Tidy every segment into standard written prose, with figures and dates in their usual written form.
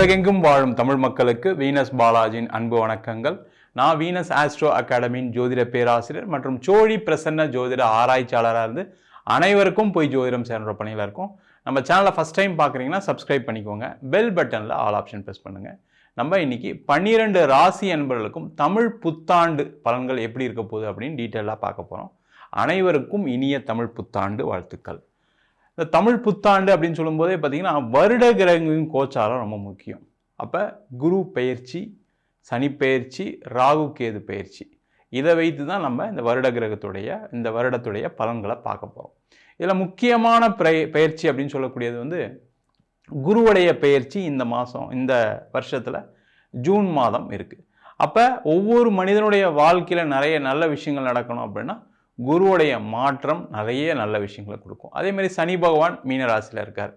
உலகெங்கும் வாழும் தமிழ் மக்களுக்கு வீனஸ் பாலாஜியின் அன்பு வணக்கங்கள். நான் வீனஸ் ஆஸ்ட்ரோ அகாடமியின் ஜோதிட பேராசிரியர் மற்றும் சோழி பிரசன்ன ஜோதிட ஆராய்ச்சியாளராக இருந்து அனைவருக்கும் போய் ஜோதிடம் சேர்ந்த பணியில் இருக்கும். நம்ம சேனலை ஃபஸ்ட் டைம் பார்க்குறீங்கன்னா சப்ஸ்கிரைப் பண்ணிக்கோங்க. பெல் பட்டனில் ஆல் ஆப்ஷன் ப்ரெஸ் பண்ணுங்கள். நம்ம இன்னைக்கு 12 ராசி அன்பர்களுக்கும் தமிழ் புத்தாண்டு பலன்கள் எப்படி இருக்க போகுது அப்படின்னு டீட்டெயிலாக பார்க்க போகிறோம். அனைவருக்கும் இனிய தமிழ் புத்தாண்டு வாழ்த்துக்கள். இந்த தமிழ் புத்தாண்டு அப்படின்னு சொல்லும்போதே பார்த்தீங்கன்னா வருட கிரகங்களின் கோச்சாரம் ரொம்ப முக்கியம். அப்போ குரு பெயர்ச்சி, சனி பெயர்ச்சி, ராகு கேது பெயர்ச்சி, இதை வைத்து தான் நம்ம இந்த வருடத்துடைய பலன்களை பார்க்க போகிறோம். இதில் முக்கியமான பெயர்ச்சி அப்படின்னு சொல்லக்கூடியது குருவுடைய பெயர்ச்சி இந்த வருஷத்தில் ஜூன் மாதம் இருக்குது. அப்போ ஒவ்வொரு மனிதனுடைய வாழ்க்கையில் நிறைய நல்ல விஷயங்கள் நடக்கணும் அப்படின்னா குருவுடைய மாற்றம் நிறைய நல்ல விஷயங்களை கொடுக்கும். அதேமாதிரி சனி பகவான் மீனராசியில் இருக்கார்.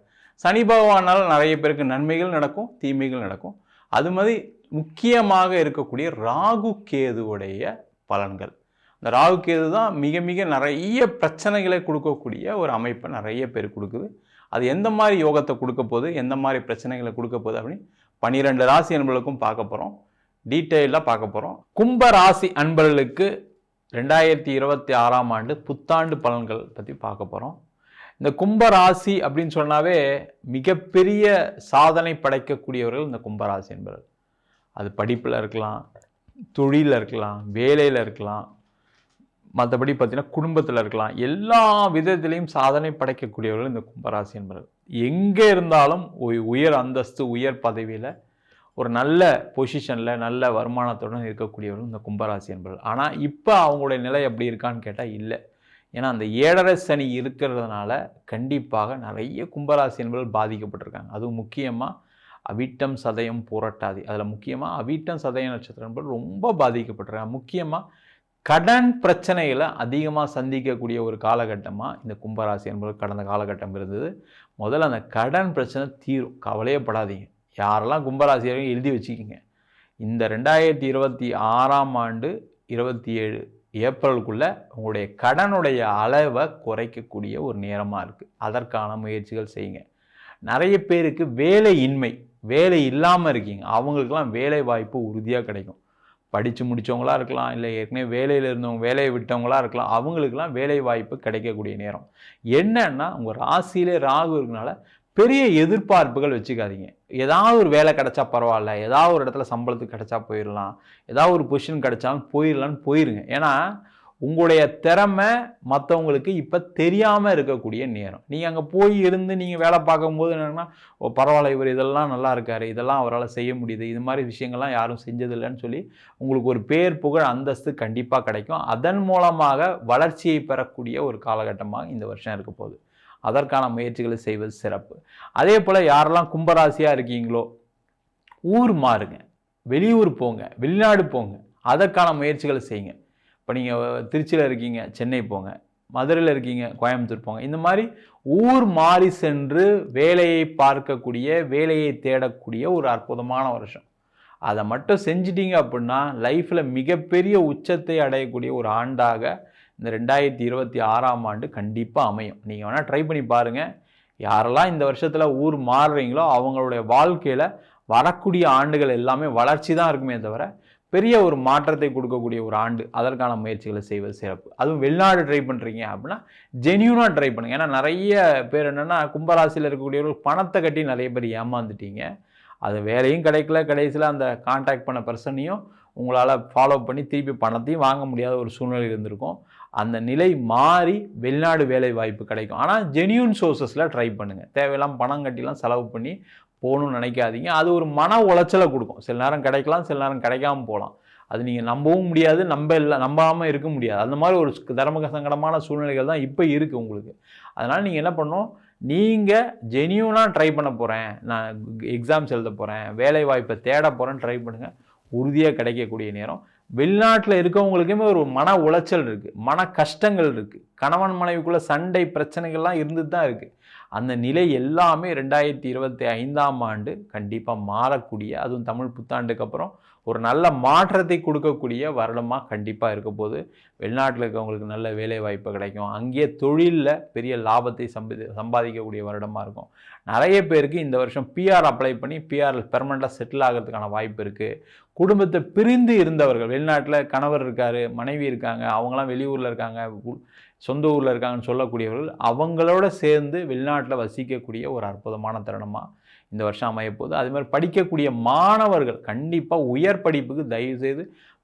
சனி பகவானால் நிறைய பேருக்கு நன்மைகள் நடக்கும், தீமைகள் நடக்கும். அது மாதிரி முக்கியமாக இருக்கக்கூடிய ராகு கேதுவுடைய பலன்கள். இந்த ராகு கேது தான் மிக மிக நிறைய பிரச்சனைகளை கொடுக்கக்கூடிய ஒரு அமைப்பை நிறைய பேர் கொடுக்குது. அது எந்த மாதிரி யோகத்தை கொடுக்க போகுது, எந்த மாதிரி பிரச்சனைகளை கொடுக்க போகுது அப்படின்னு 12 ராசி அன்பர்களுக்கும் பார்க்க போகிறோம். டீட்டெயிலாக பார்க்க போகிறோம். கும்ப ராசி அன்பர்களுக்கு 2026ஆம் ஆண்டு புத்தாண்டு பலன்கள் பற்றி பார்க்க போகிறோம். இந்த கும்ப ராசி அப்படின்னு சொன்னாவே மிகப்பெரிய சாதனை படைக்கக்கூடியவர்கள் இந்த கும்பராசி என்பவர்கள். அது படிப்பில் இருக்கலாம், தொழிலில் இருக்கலாம், வேலையில் இருக்கலாம், மற்றபடி பார்த்தீங்கன்னா குடும்பத்தில் இருக்கலாம். எல்லா விதத்திலையும் சாதனை படைக்கக்கூடியவர்கள் இந்த கும்பராசி என்பவர்கள். எங்கே இருந்தாலும் உயர் அந்தஸ்து, உயர் பதவியில், ஒரு நல்ல பொசிஷனில், நல்ல வருமானத்துடன் இருக்கக்கூடியவர்கள் இந்த கும்பராசி என்பவர்கள். ஆனால் இப்போ அவங்களுடைய நிலை எப்படி இருக்கான்னு கேட்டால் இல்லை. ஏன்னா அந்த 7.5 சனி இருக்கிறதுனால கண்டிப்பாக நிறைய கும்பராசி என்பவர்கள் பாதிக்கப்பட்டிருக்காங்க. அதுவும் முக்கியமாக அவிட்டம், சதயம், பூரட்டாதி, அதில் முக்கியமாக அவிட்டம், சதயம் நட்சத்திரம் என்பது ரொம்ப பாதிக்கப்பட்டிருக்காங்க. முக்கியமாக கடன் பிரச்சனைகளை அதிகமாக சந்திக்கக்கூடிய ஒரு காலகட்டமாக இந்த கும்பராசி என்பவர்கள் கடந்த காலகட்டம் இருந்தது. முதல்ல அந்த கடன் பிரச்சனை தீரும், கவலையப்படாதீங்க. யாரெல்லாம் கும்பராசியர்கள் எழுதி வச்சுக்கிங்க. இந்த 2026ஆம் ஆண்டு 27 ஏப்ரலுக்குள்ளே உங்களுடைய கடனுடைய அளவை குறைக்கக்கூடிய ஒரு நேரமாக இருக்குது. அதற்கான முயற்சிகள் செய்யுங்க. நிறைய பேருக்கு வேலை இல்லாமல் இருக்கீங்க. அவங்களுக்கெல்லாம் வேலை வாய்ப்பு உறுதியாக கிடைக்கும். படித்து முடித்தவங்களாக இருக்கலாம், இல்லை ஏற்கனவே வேலையில் இருந்தவங்க வேலையை விட்டவங்களாக இருக்கலாம். அவங்களுக்கெல்லாம் வேலை வாய்ப்பு கிடைக்கக்கூடிய நேரம். என்னன்னா உங்கள் ராசியிலே ராகு இருக்கனால பெரிய எதிர்பார்ப்புகள் வச்சுக்காதீங்க. ஏதாவது ஒரு வேலை கிடைச்சா பரவாயில்ல, ஏதாவது ஒரு இடத்துல சம்பளத்துக்கு கிடைச்சா போயிடலாம், ஏதாவது ஒரு பொசிஷன் கிடைச்சாலும் போயிருங்க. ஏன்னா உங்களுடைய திறமை மற்றவங்களுக்கு இப்போ தெரியாமல் இருக்கக்கூடிய நேரம். நீங்கள் அங்கே போய் இருந்து நீங்கள் வேலை பார்க்கும்போது என்னென்னா, பரவாயில்ல, இவர் இதெல்லாம் நல்லா இருக்கார், இதெல்லாம் அவரால் செய்ய முடியுது, இது மாதிரி விஷயங்கள்லாம் யாரும் செஞ்சதில்லைன்னு சொல்லி உங்களுக்கு ஒரு பேர், புகழ், அந்தஸ்து கண்டிப்பாக கிடைக்கும். அதன் மூலமாக வளர்ச்சியை பெறக்கூடிய ஒரு காலகட்டமாக இந்த வருஷம் இருக்க போகுது. அதற்கான முயற்சிகளை செய்வது சிறப்பு. அதே போல் யாரெல்லாம் கும்பராசியாக இருக்கீங்களோ ஊர் மாறுங்க, வெளியூர் போங்க, வெளிநாடு போங்க, அதற்கான முயற்சிகளை செய்யுங்க. இப்போ நீங்கள் திருச்சியில் இருக்கீங்க, சென்னை போங்க, மதுரையில் இருக்கீங்க, கோயம்புத்தூர் போங்க. இந்த மாதிரி ஊர் மாறி சென்று வேலையை பார்க்கக்கூடிய, வேலையை தேடக்கூடிய ஒரு அற்புதமான வருஷம். அதை மட்டும் செஞ்சிட்டிங்க அப்படின்னா லைஃப்பில் மிகப்பெரிய உச்சத்தை அடையக்கூடிய ஒரு ஆண்டாக இந்த 2026ஆம் ஆண்டு கண்டிப்பாக அமையும். நீங்கள் வேணால் ட்ரை பண்ணி பாருங்கள். யாரெல்லாம் இந்த வருஷத்தில் ஊர் மாறுறீங்களோ அவங்களுடைய வாழ்க்கையில் வரக்கூடிய ஆண்டுகள் எல்லாமே வளர்ச்சி தான் இருக்குமே தவிர பெரிய ஒரு மாற்றத்தை கொடுக்கக்கூடிய ஒரு ஆண்டு. அதற்கான முயற்சிகளை செய்வது சிறப்பு. அதுவும் வெளிநாடு ட்ரை பண்ணுறீங்க அப்படின்னா ஜென்யூனாக ட்ரை பண்ணுங்கள். ஏன்னா நிறைய பேர் என்னென்னா கும்பராசியில் இருக்கக்கூடியவர்கள் பணத்தை கட்டி நிறைய பேர் ஏமாந்துட்டீங்க. அது வேலையும் கிடைக்கல, கடைசியில் அந்த கான்டாக்ட் பண்ண பர்சனையும் உங்களால் ஃபாலோ பண்ணி திருப்பி பணத்தையும் வாங்க முடியாத ஒரு சூழ்நிலை இருந்திருக்கும். அந்த நிலை மாறி வெளிநாடு வேலை வாய்ப்பு கிடைக்கும். ஆனால் ஜென்யூன் சோர்ஸஸில் ட்ரை பண்ணுங்கள். தேவையில்லாமல் பணம் கட்டிலாம் செலவு பண்ணி போகணும்னு நினைக்காதீங்க. அது ஒரு மன உளைச்சலை கொடுக்கும். சில நேரம் கிடைக்கலாம், சில நேரம் கிடைக்காமல் போகலாம். அது நீங்கள் நம்பவும் முடியாது, நம்பாமல் இருக்க முடியாது. அந்த மாதிரி ஒரு தர்ம சங்கடமான சூழ்நிலைகள் தான் இப்போ இருக்குது உங்களுக்கு. அதனால் நீங்கள் என்ன பண்ணணும், நீங்கள் ஜென்யூனாக ட்ரை பண்ண போகிறேன், நான் எக்ஸாம்ஸ் எழுத போகிறேன், வேலை வாய்ப்பை தேட போகிறேன்னு ட்ரை பண்ணுங்கள். உறுதியாக கிடைக்கக்கூடிய நேரம். வெளிநாட்டில் இருக்கவங்களுக்குமே ஒரு மன உளைச்சல் இருக்குது, மன கஷ்டங்கள் இருக்குது, கணவன் மனைவிக்குள்ளே சண்டை பிரச்சனைகள்லாம் இருந்துட்டு தான் இருக்குது. அந்த நிலை எல்லாமே 2025ஆம் ஆண்டு கண்டிப்பாக மாறக்கூடிய, அதுவும் தமிழ் புத்தாண்டுக்கு அப்புறம் ஒரு நல்ல மாற்றத்தை கொடுக்கக்கூடிய வருடமாக கண்டிப்பாக இருக்க போது. வெளிநாட்டில் இருக்கவங்களுக்கு நல்ல வேலை வாய்ப்பு கிடைக்கும். அங்கேயே தொழிலில் பெரிய லாபத்தை சம்பாதிக்கக்கூடிய வருடமாக இருக்கும். நிறைய பேருக்கு இந்த வருஷம் பிஆர் அப்ளை பண்ணி பிஆர் பெர்மனெண்ட்டாக செட்டில் ஆகிறதுக்கான வாய்ப்பு இருக்குது. குடும்பத்தை பிரிந்து இருந்தவர்கள், வெளிநாட்டில் கணவர் இருக்கார், மனைவி இருக்காங்க, அவங்களாம் வெளியூரில் இருக்காங்க, சொந்த ஊரில் இருக்காங்கன்னு சொல்லக்கூடியவர்கள் அவங்களோட சேர்ந்து வெளிநாட்டில் வசிக்கக்கூடிய ஒரு அற்புதமான தருணமாக இந்த வருஷம் அமையப்போகுது. அது மாதிரி படிக்கக்கூடிய மாணவர்கள் கண்டிப்பாக உயர் படிப்புக்கு தயவுசெய்து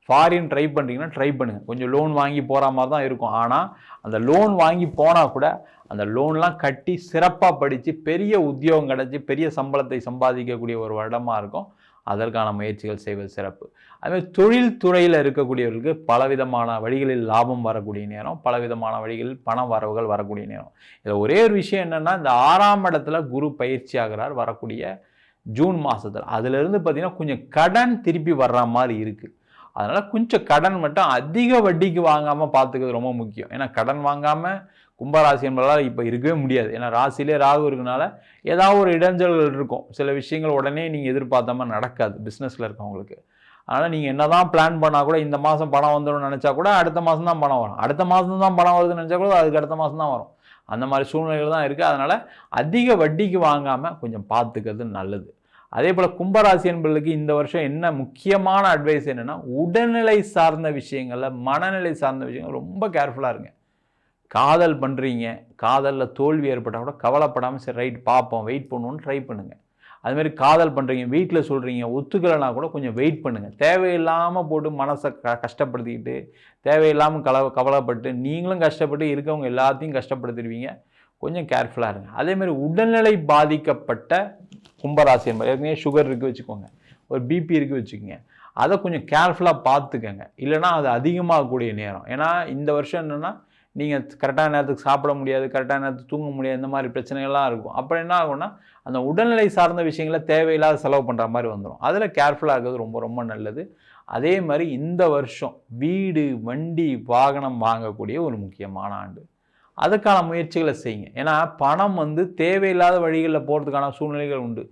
ஃபாரின் ட்ரை பண்ணுறீங்கன்னா ட்ரை பண்ணுங்கள். கொஞ்சம் லோன் வாங்கி போகிற மாதிரி தான் இருக்கும். ஆனால் அந்த லோன் வாங்கி போனால் கூட அந்த லோன்லாம் கட்டி சிறப்பாக படித்து பெரிய உத்தியோகம் கிடச்சி பெரிய சம்பளத்தை சம்பாதிக்கக்கூடிய ஒரு வருடமாக இருக்கும். அதற்கான முயற்சிகள் செய்வது சிறப்பு. அதுமாதிரி தொழில் துறையில் இருக்கக்கூடியவர்களுக்கு பலவிதமான வழிகளில் லாபம் வரக்கூடிய நேரம், பலவிதமான வழிகளில் பண வரவுகள் வரக்கூடிய நேரம். இதில் ஒரே ஒரு விஷயம் என்னென்னா, இந்த 6ஆம் இடத்துல குரு பயிற்சி ஆகிறார் வரக்கூடிய ஜூன் மாதத்தில். அதிலிருந்து பார்த்திங்கன்னா கொஞ்சம் கடன் திருப்பி வர்ற மாதிரி இருக்குது. அதனால் கொஞ்சம் கடன் மட்டும் அதிக வட்டிக்கு வாங்காமல் பார்த்துக்கிறது ரொம்ப முக்கியம். ஏன்னா கடன் வாங்காமல் கும்பராசி என்பதால் இப்போ இருக்கவே முடியாது. ஏன்னா ராசியிலே ராகு இருக்கனால ஏதாவது ஒரு இடைஞ்சல்கள் இருக்கும். சில விஷயங்கள் உடனே நீங்கள் எதிர்பார்த்த மாதிரி நடக்காது பிஸ்னஸில் இருக்கவங்களுக்கு. அதனால் நீங்கள் என்ன தான் பிளான் பண்ணால் கூட இந்த மாதம் பணம் வந்துடும் நினச்சா கூட அடுத்த மாதம் தான் பணம் வரும். அடுத்த மாதம் தான் பணம் வருதுன்னு நினச்சா கூட அதுக்கு அடுத்த மாதம் தான் வரும். அந்த மாதிரி சூழ்நிலைகள் தான் இருக்குது. அதனால் அதிக வட்டிக்கு வாங்காமல் கொஞ்சம் பார்த்துக்கிறது நல்லது. அதே போல் கும்பராசி என்பவர்களுக்கு இந்த வருஷம் என்ன முக்கியமான அட்வைஸ் என்னென்னா, உடல்நிலை சார்ந்த விஷயங்களில் மனநிலை சார்ந்த விஷயங்கள் ரொம்ப கேர்ஃபுல்லாக இருங்க. காதல் பண்ணுறீங்க, காதலில் தோல்வி ஏற்பட்டால் கூட கவலைப்படாமல் சரி ரைட் பார்ப்போம், வெயிட் பண்ணுவோன்னு ட்ரை பண்ணுங்கள். அதுமாதிரி காதல் பண்ணுறீங்க, வீட்டில் சொல்கிறீங்க, ஒத்துக்கலைனா கூட கொஞ்சம் வெயிட் பண்ணுங்கள். தேவையில்லாமல் போட்டு மனசை கஷ்டப்படுத்திக்கிட்டு தேவையில்லாமல் கவலைப்பட்டு நீங்களும் கஷ்டப்பட்டு இருக்கவங்க எல்லாத்தையும் கஷ்டப்படுத்திடுவீங்க. கொஞ்சம் கேர்ஃபுல்லாக இருங்க. அதேமாதிரி உடல்நிலை பாதிக்கப்பட்ட கும்பராசி என்பது, ஏற்கனவே சுகர் இருக்குது வச்சுக்கோங்க, ஒரு பிபி இருக்குது வச்சுக்கோங்க, அதை கொஞ்சம் கேர்ஃபுல்லாக பார்த்துக்கங்க. இல்லைனா அது அதிகமாகக்கூடிய நேரம். ஏன்னா இந்த வருஷம் என்னென்னா, நீங்கள் கரெக்டான நேரத்துக்கு சாப்பிட முடியாது, கரெக்டான நேரத்துக்கு தூங்க முடியாது, இந்த மாதிரி பிரச்சனைகள்லாம் இருக்கும். அப்புறம் என்ன ஆகும்னா, அந்த உடல்நிலை சார்ந்த விஷயங்களை தேவையில்லாத செலவு பண்ணுற மாதிரி வந்துடும். அதில் கேர்ஃபுல்லாக இருக்கிறது ரொம்ப ரொம்ப நல்லது. அதே மாதிரி இந்த வருஷம் வீடு, வண்டி, வாகனம் வாங்கக்கூடிய ஒரு முக்கியமான ஆண்டு. அதுக்கான முயற்சிகளை செய்யுங்க. ஏன்னா பணம் தேவையில்லாத வழிகளில் போகிறதுக்கான சூழ்நிலைகள் உண்டு.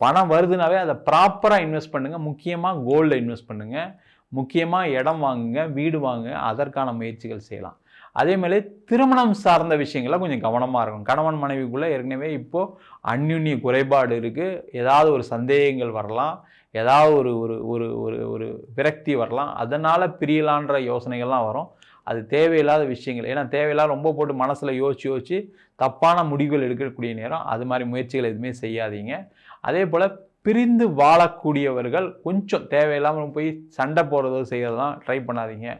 பணம் வருதுனாவே அதை ப்ராப்பராக இன்வெஸ்ட் பண்ணுங்கள். முக்கியமாக கோல்டில் இன்வெஸ்ட் பண்ணுங்கள். முக்கியமாக இடம் வாங்குங்க, வீடு வாங்குங்க. அதற்கான முயற்சிகள் செய்யலாம். அதேமாதிரி திருமணம் சார்ந்த விஷயங்கள்லாம் கொஞ்சம் கவனமாக இருக்கும். கணவன் மனைவிக்குள்ளே ஏற்கனவே இப்போது அந்யுன்ய குறைபாடு இருக்குது. ஏதாவது ஒரு சந்தேகங்கள் வரலாம், ஏதாவது ஒரு ஒரு ஒரு ஒரு ஒரு விரக்தி வரலாம். அதனால் பிரியலான்ற யோசனைகள்லாம் வரும். அது தேவையில்லாத விஷயங்கள். ஏன்னா தேவையில்லாத ரொம்ப போட்டு மனசில் யோசித்து தப்பான முடிவுகள் எடுக்கக்கூடிய நேரம். அது மாதிரி முயற்சிகள் எதுவுமே செய்யாதீங்க. அதே போல் பிரிந்து வாழக்கூடியவர்கள் கொஞ்சம் தேவையில்லாமல் போய் சண்டை போடுறதோ செய்கிறதெல்லாம் ட்ரை பண்ணாதீங்க.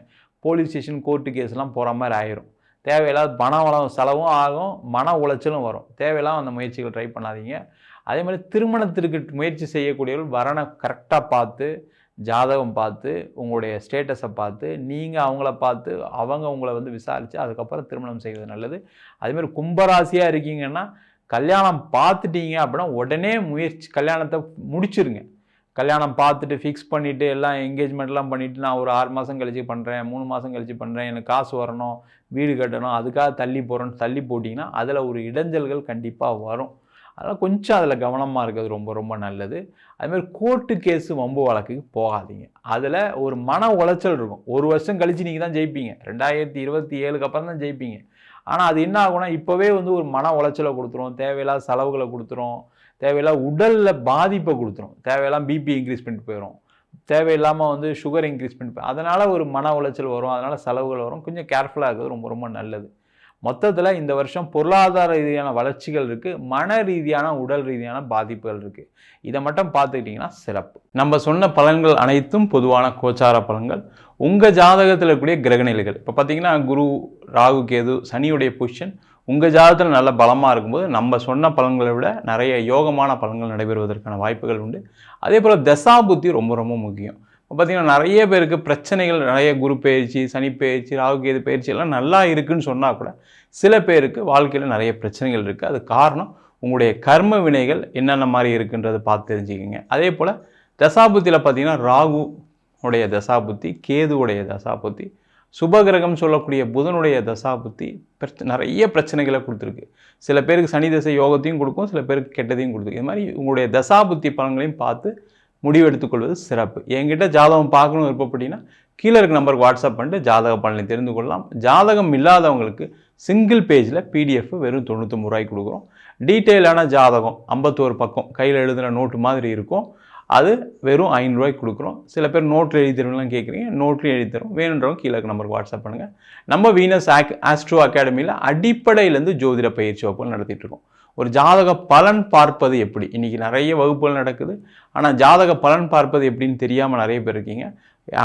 போலீஸ் ஸ்டேஷன், கோர்ட்டு கேஸ்லாம் போகிற மாதிரி ஆயிரும். தேவையில்லாத பண வளம் செலவும் ஆகும், மன உளைச்சலும் வரும். தேவையில்லாமல் அந்த முயற்சிகள் ட்ரை பண்ணாதீங்க. அதே மாதிரி திருமணத்திற்கு முயற்சி செய்யக்கூடியவர்கள் வரனை கரெக்டாக பார்த்து, ஜாதகம் பார்த்து, உங்களுடைய ஸ்டேட்டஸை பார்த்து, நீங்கள் அவங்கள பார்த்து, அவங்க உங்களை விசாரித்து அதுக்கப்புறம் திருமணம் செய்வது நல்லது. அதேமாதிரி கும்பராசியாக இருக்கீங்கன்னா, கல்யாணம் பார்த்துட்டீங்க அப்படின்னா உடனே கல்யாணத்தை முடிச்சிருங்க. கல்யாணம் பார்த்துட்டு ஃபிக்ஸ் பண்ணிவிட்டு எல்லாம் என்கேஜ்மெண்ட்லாம் பண்ணிவிட்டு நான் ஒரு 6 மாதம் கழிச்சு பண்ணுறேன், 3 மாதம் கழிச்சு பண்ணுறேன், எனக்கு காசு வரணும், வீடு கட்டணும், அதுக்காக தள்ளி போட்டிங்கன்னா அதில் ஒரு இடைஞ்சல்கள் கண்டிப்பாக வரும். அதனால் கொஞ்சம் அதில் கவனமாக இருக்கிறது ரொம்ப ரொம்ப நல்லது. அதுமாதிரி கோர்ட்டு கேஸு, வம்பு வழக்குக்கு போகாதீங்க. அதில் ஒரு மன உளைச்சல் இருக்கும். 1 வருஷம் கழித்து நீங்கள் தான் ஜெயிப்பீங்க. 2027க்கு அப்புறம் தான் ஜெயிப்பீங்க. ஆனால் அது என்ன ஆகும்னா, இப்போவே ஒரு மன உளைச்சலை கொடுத்துரும், தேவையில்லாத செலவுகளை கொடுத்துரும், தேவையில்லாத உடலில் பாதிப்பை கொடுத்துரும், தேவையில்லாமல் பிபி இன்க்ரீஸ் பண்ணிட்டு போயிடும், தேவையில்லாமல் சுகர் இன்க்ரீஸ் பண்ணிட்டு அதனால் ஒரு மன உளைச்சல் வரும், அதனால் செலவுகள் வரும். கொஞ்சம் கேர்ஃபுல்லாக இருக்கிறது ரொம்ப ரொம்ப நல்லது. மொத்தத்தில் இந்த வருஷம் பொருளாதார ரீதியான வளர்ச்சிகள் இருக்குது, மன ரீதியான உடல் ரீதியான பாதிப்புகள் இருக்குது. இதை மட்டும் பார்த்துக்கிட்டிங்கன்னா சிறப்பு. நம்ம சொன்ன பலன்கள் அனைத்தும் பொதுவான கோச்சார பலன்கள். உங்கள் ஜாதகத்தில் இருக்கக்கூடிய கிரகநிலைகள் இப்போ பார்த்தீங்கன்னா குரு, ராகு, கேது, சனியுடைய பொசிஷன் உங்கள் ஜாதகத்தில் நல்ல பலமாக இருக்கும்போது நம்ம சொன்ன பலன்களை விட நிறைய யோகமான பலன்கள் நடைபெறுவதற்கான வாய்ப்புகள் உண்டு. அதே போல் தசாபுத்தி ரொம்ப ரொம்ப முக்கியம். இப்போ பார்த்திங்கன்னா நிறைய பேருக்கு பிரச்சனைகள், நிறைய குரு பயிற்சி, சனி பயிற்சி, ராகு கேது பயிற்சி எல்லாம் நல்லா இருக்குதுன்னு சொன்னால் கூட சில பேருக்கு வாழ்க்கையில் நிறைய பிரச்சனைகள் இருக்குது. அது காரணம் உங்களுடைய கர்ம வினைகள் என்னென்ன மாதிரி இருக்குன்றதை பார்த்து தெரிஞ்சுக்கிங்க. அதே போல் தசாபுத்தியில் பார்த்திங்கன்னா ராகு உடைய தசாபுத்தி, கேதுவுடைய தசாபுத்தி, சுபகிரகம் சொல்லக்கூடிய புதனுடைய தசாபுத்தி நிறைய பிரச்சனைகளை கொடுத்துருக்கு. சில பேருக்கு சனி தசை யோகத்தையும் கொடுக்கும், சில பேருக்கு கெட்டதையும் கொடுத்துருக்கு. இது மாதிரி உங்களுடைய தசாபுத்தி பலன்களையும் பார்த்து முடிவெடுத்துக்கொள்வது சிறப்பு. என்கிட்ட ஜாதகம் பார்க்கணும் விருப்பப்பட்டீங்கன்னா கீழே இருக்க நம்பருக்கு வாட்ஸ்அப் பண்ணிட்டு ஜாதக பலனை தெரிந்து கொள்ளலாம். ஜாதகம் இல்லாதவங்களுக்கு சிங்கிள் பேஜில் பிடிஎஃப் வெறும் 99 ரூபாய்க்கு கொடுக்குறோம். டீட்டெயிலான ஜாதகம் 51 பக்கம் கையில் எழுதுகிற நோட்டு மாதிரி இருக்கும், அது வெறும் 500 ரூபாய்க்கு கொடுக்குறோம். சில பேர் நோட்டில் எழுதி தருவீங்களாம் கேட்குறீங்க, நோட்லையும் எழுதி தரும். வேணுன்றவங்க கீழே இருக்க நம்பருக்கு வாட்ஸ்அப் பண்ணுங்கள். நம்ம வீனஸ் ஆஸ்ட்ரோ அகாடமியில் அடிப்படையிலேருந்து ஜோதிட பயிற்சி வகுப்புகள் நடத்திட்டு இருக்கோம். ஒரு ஜாதக பலன் பார்ப்பது எப்படி, இன்றைக்கி நிறைய வகுப்புகள் நடக்குது, ஆனால் ஜாதக பலன் பார்ப்பது எப்படின்னு தெரியாமல் நிறைய பேர் இருக்கீங்க.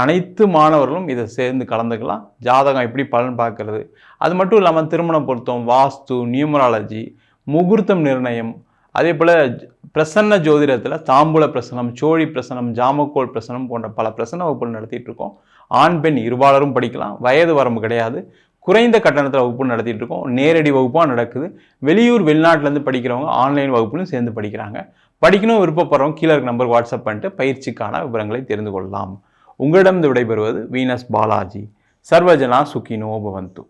அனைத்து மாணவர்களும் இதை சேர்ந்து கலந்துக்கலாம். ஜாதகம் எப்படி பலன் பார்க்கறது, அது மட்டும் இல்லாமல் திருமண பொருத்தம், வாஸ்து, நியூமராலஜி, முகூர்த்தம் நிர்ணயம், அதே போல் பிரசன்ன ஜோதிடத்தில் தாம்பூல பிரசனம், சோழி பிரசனம், ஜாமக்கோல் பிரசனம் போன்ற பல பிரசன்ன வகுப்புகள் நடத்திட்டு இருக்கோம். ஆண் பெண் இருபாலரும் படிக்கலாம், வயது வரம்பு கிடையாது. குறைந்த கட்டணத்தில் வகுப்பு நடத்திட்டு இருக்கோம். நேரடி வகுப்பாக நடக்குது. வெளியூர் வெளிநாட்டிலேருந்து படிக்கிறவங்க ஆன்லைன் வகுப்புலையும் சேர்ந்து படிக்கிறாங்க. படிக்கணும் விருப்பப்படுறவங்க கீழே இருக்க நம்பருக்கு வாட்ஸ்அப் பண்ணிட்டு பயிற்சிக்கான விவரங்களை தெரிந்து கொள்ளலாம். உங்களிடம் விடைபெறுவது வீனஸ் பாலாஜி. சர்வஜனா சுகினோ பவந்து.